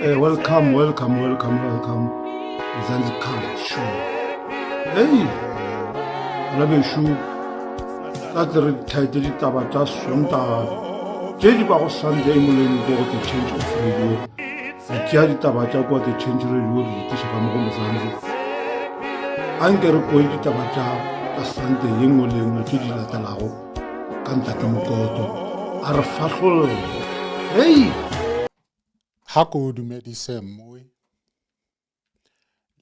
Welcome. Zanzibar show. Hey, Rabeshu, that's the title of the Sunday. Jadi bago Sunday mulai go the change of radio. Jadi tabaca go the change radio di shaka mo Zanzi. Angero ko di tabaca ta Sunday yung mulai na jadi la talao. Kanta ke mokoto. Arfahul. Hey. Hako dumedise mwe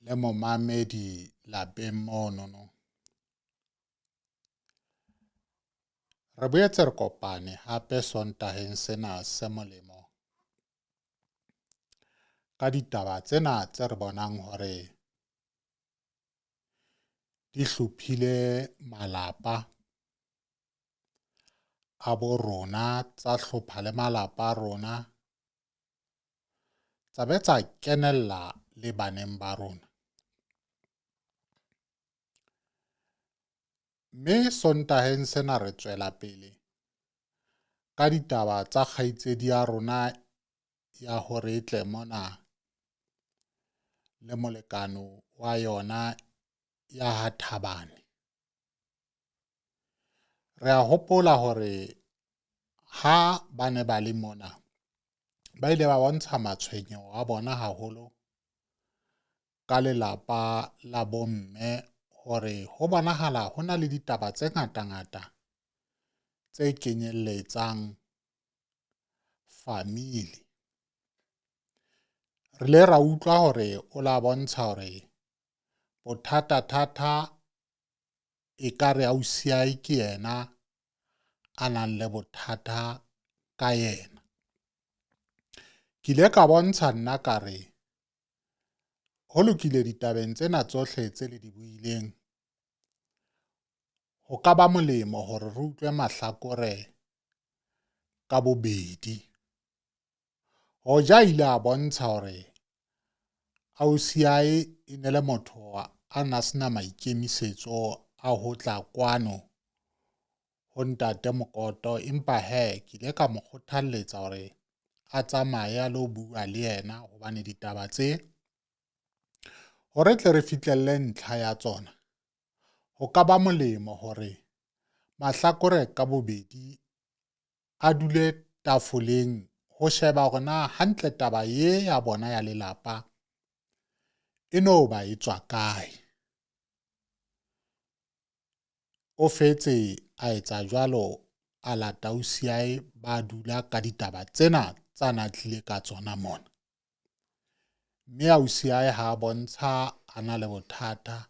le mo mamedi la bemono no re boetse re kopane hape sontaheng sena se molemo ka ditaba tsena tse re bonang hore di hlophile malapa a bo rona tsa hlopha le malapa a rona tsa betsa kenella le baneng ba rona. Mme sontaheng sena re tswela pele ka ditaba tsa kgaitsedi ya rona ya hore e tle mona le molekano wa yona ya ha Thabane. Re a hopola hore ha ba ne ba le mona ba ile ba bontsha matshwenyeho a bona haholo ka lelapa la bomme hore ho bonahala ho na le ditaba tse ngata tse kenyelletsang famili. Re le ra utlwa hore o la bontsha hore bothata e kare ausi yae ke yena a nang le bothata ka yena. Ke ile ka bontsha nna kare ho lokile ditabeng tsena tsohle tse le di buileng ho ka ba molemo hore re utlwe mahlakore ka bobedi. Hoja ile a bontsha hore ausi yae e ne le motho a na sena maikemisetso a ho tla kwano ho ntate Mokoto, empa ke ile ka mo kgothalletsa hore a tsamaye a lo bua le yena hobane ditaba tse hore tle re fihlelle ntlha ya tsona ho ka ba molemo hore mahlakore ka bobedi a dule tafoleng ho sheba hore na hantle taba ye ya bona ya lelapa e no ba e tswa kae. O fetse a etsa jwalo a lata ausi yae ba dula ka ditaba tsena tsa na tlile ka tsona mona. Mme ausi yae ha bontsha a na le bothata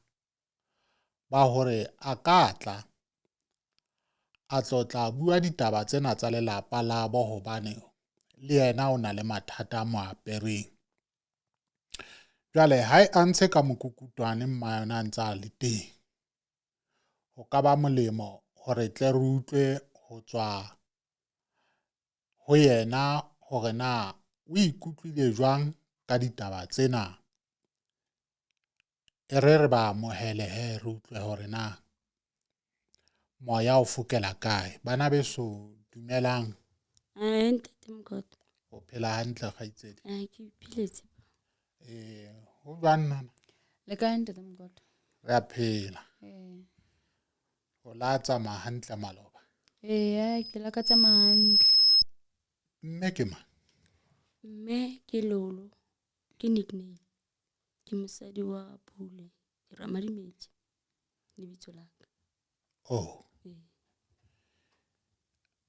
ba hore a ka tla a tlotla bua ditaba tsena tsa lelapa la bo hobane le yena o na le mathata a mo apereng. Jwale ha a ntshe ka mokukutwane mma yona a ntse a le teng. Ho ka ba molemo hore tle re utlwe ho tswa ho yena hore na o ikutlwile jwang ka ditaba tsena. E re ba amohele re utlwe hore na moya o fokela kae. Bana beso dumelang. Ntate Mokoto. O phela hantle kgaitsedi? Ke philetse. Ho jwang nana? Le kae ntate Mokoto? Re a phela. O la tsamaya hantle maloba? Ke la ka tsamaya hantle. Mme ke mang? Mme ke Lolo. Ke nickname. Ke mosadi wa Pule. Ke Ramadimetsi. Lebitso la ka.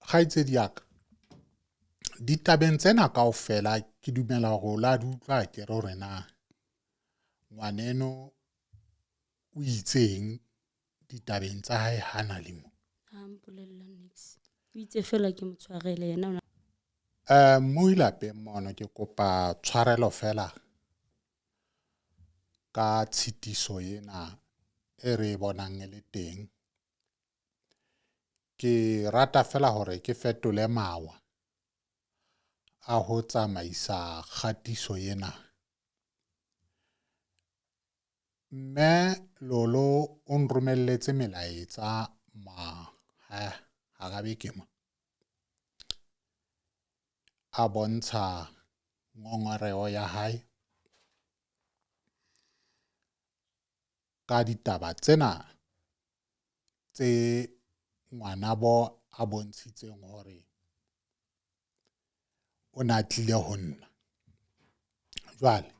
Kgaitsedi ya ka. Ditabeng tsena kaofela ke dumela hore o la di utlwa ke re hore na ngwaneno o itseng ditabeng tsa hae hana le mo. Ha mpolella nix. O itse fela ke mo tshwarele yena. Mo ilapeng mono ke kopa tshwarelo fela ka tshitiso ena e re bonang e le teng. Ke rata fela hore ke fetole mawa a ho tsamaisa kgatiso ena. Mme Lolo o nromelletse melaetsa ha ka be ke mo a bontsha ngongoreo ya hae ka ditaba tsena tse ngwanabo a bontshitseng hore o na tlile ho nna. Jwale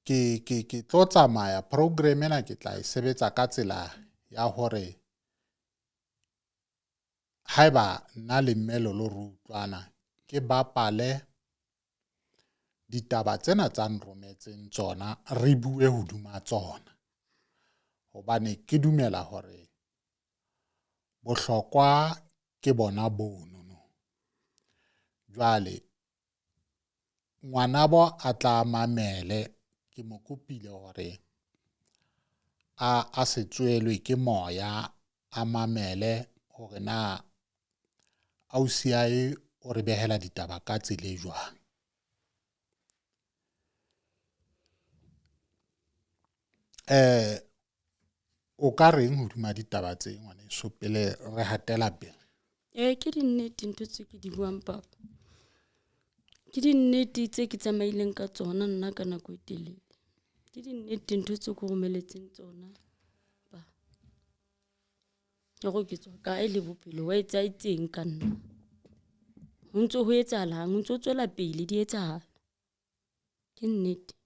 ke tlo tsamaya program ena ke tla e sebetsa ka tsela ya hore haeba nna le mmelo lo rutlwana ke bapale ditaba tsena tsa nrometseng tsona re bue hoduma tsona, hobane ke dumela hore bohlokwa ke bona bono. Jwale ngwanabo a tla mamele, ke mo kopile hore a se tswelwe ke moya, a mamele hore na ausi ae o re behela ditaba ka tsela e jwang. O ka reng hoduma ditaba tse ngwaneso pele re hatela pele? Ke dinnete ntho tse ke di buang papa. Ke dinnete tse ke tsamaileng ka tsona nna ka nako e telele. Ke dinnete ntho tse ko romeletseng tsona ba. Go ke tswa kae le bophelo wa etsang ka nna. Ho ntso ho etsahalang, ho ntso tswela pele di etsahala. Ke nnete.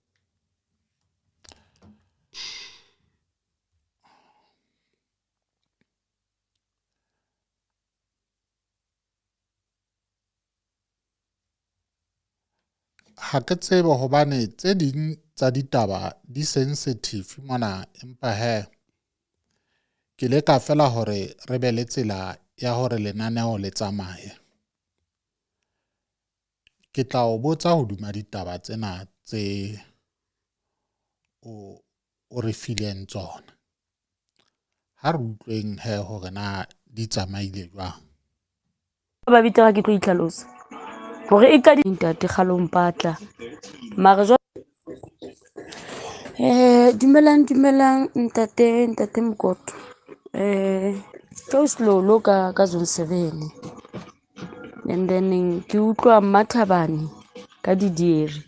Ha ke tsebe hobane tse ding tsa ditaba di sensitive mona, empa ke le ka fela hore re be le tsela ya hore lenaneo le tsamaye. Ke tla o botsa hoduma ditaba tsena tse o re fileng tsona. Ha re utlweng hore na di tsamaile jwang. Ba bitsa ke tlo itlhalosa hore e ka di ntate Kgalong Patla mare dumelang ntate Mokoto. Close lo ka zone 7 and then ke utlwa Mmathabane ka didieri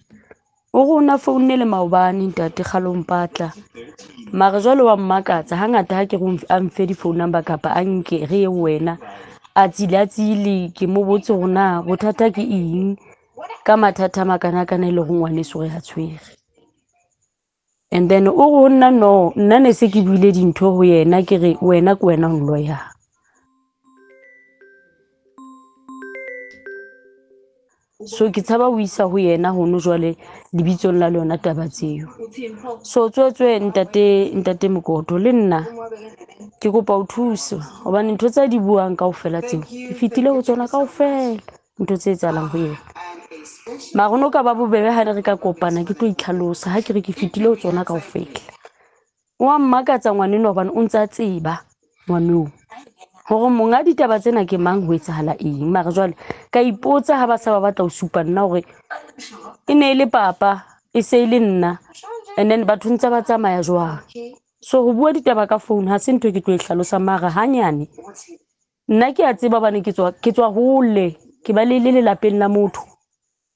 o rona founne le maobane ntate Kgalong Patla mare jwale wa mmakatsa hangata ha ke go amfe di phone number kapa a nke re wena a tsile ke mo botse rona bothata ke eng ka mathata makana kana ile go ngwaneso re a tshwere. And then o go nna no nna ne se ke buile dintho ho yena ke re wena ke wena ho lawyer. So ke tshaba o isa ho yena ho no jwale dibitsong la lona taba tseo. So tswetswe ntate Mokoto le nna ke kopa o thusa hobane ntho tsa di buang kaofela tseo ke fitile ho tsona kaofela ntho tse etsahalang ho yena. Mara no ka ba bobebe ha re ka kopana ke tlo itlhalosa ha ke re ke fitile ho tsona kaofela. Wa mmakatsa ngwaneno hobane o ntsa tseba ngwaneo hore monga ditaba tsena ke mang ho etsahala eng. Mara jwale ka ipotsa ha ba sa ba batla ho supa nna hore e ne le papa e se ile nna and then batho ntse ba tsamaya jwang. So ho bua ditaba ka phone ha se ntho ke tlo e hlalosa mara hanyane nna ke a tseba bana ke tswa hole ke ba le lapeng la motho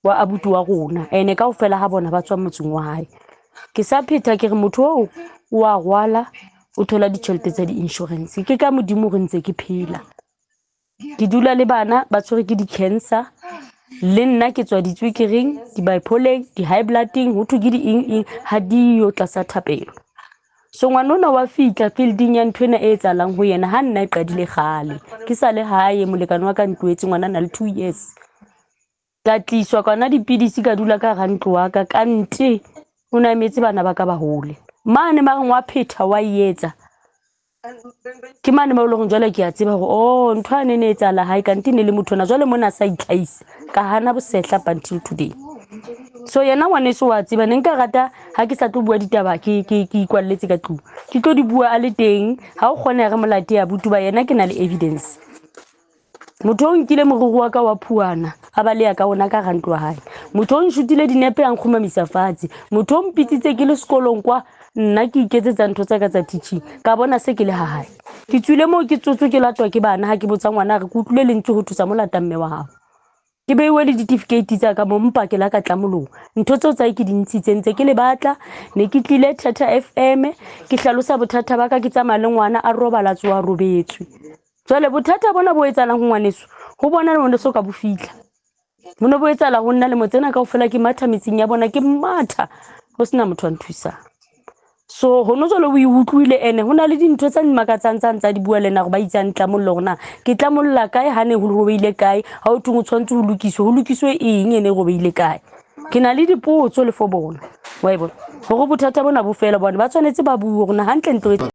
wa abuti wa rona ene kaofela ha bona ba tswa motseng wa hae. Ke sa pheta ke re motho o a rwala o thola ditjhelete tsa di-insurance ke ka modimo re ntse ke phela ke dula le bana ba tshwere ke di-cancer le nna ke tswa ditswekering di-bipolar di-high blooding ho thwe ke di ha di yo tlasa thapelo. So ngwanona wa fitla fielding ya ntho ena e etsalang ho yena ha nna e qadile gale ke sa le hae molekane wa ka ntwetse ngwana na le 2 years ka tliswa kana dipidisi ka dula ka rantlo wa ka kante o na emetse bana ba ka ba hole mane mare wa phetha wa yetsa ke mane ba lo jwale ke a tseba hore ntho ane ne etsala hae kante ne le motho na jwale mona sa itlhaisa ka hana bosehla until today. So yena ngwaneso wa tseba ne nka rata ha ke sa tlo bua ditaba ke ikwalletse ka tlung ke tlo di bua a le teng ha o kgona re molate ya butu ba yena ke na le evidence. Motho o nkile moruru wa ka wa phuana a ba le ya ka ona ka rantlo hae motho o nshutile dinepe a nkgumamisa fatshe motho o mpitsitse ke le sekolong kwa nna ke iketsetsa ntho tsa ka tsa teaching ka bona se ke le hae ke tswile mo ke tsotswe ke latwa ke bana ha ke botsa ngwana re kutlule lentswe ho thusa molata mme wa hao ke beiwe le certificate tsa ka mo mpa ke la ka tlamolong ntho tseo tsa ke di ntshitseng tse ke le batla ne ke tlile Tata FM ke hlalosa bothata ba ka ke tsamaya le ngwana a robala tsoa robetswe jwale bothata bona bo etsalang ho ngwaneso ho bona le ngwaneso ka bo fitla bona bo etsala ho nna le motsena ka ofela ke matha metsing ya bona ke matha ho sena motho a nthusa so hono jole o utlwile ene hona le dintho tsa mmakatsang tsa di bua lena go ba itsang tlamollo gona ke tlamolla kae ha ne ho robeile kae ha o tungo tshwantse ho lokiswe eng ene go beile kae ke na le dipotso le fo bona wa bona go bothata bona bo fela bona ba tshwanetse ba bua gona hantle ntlo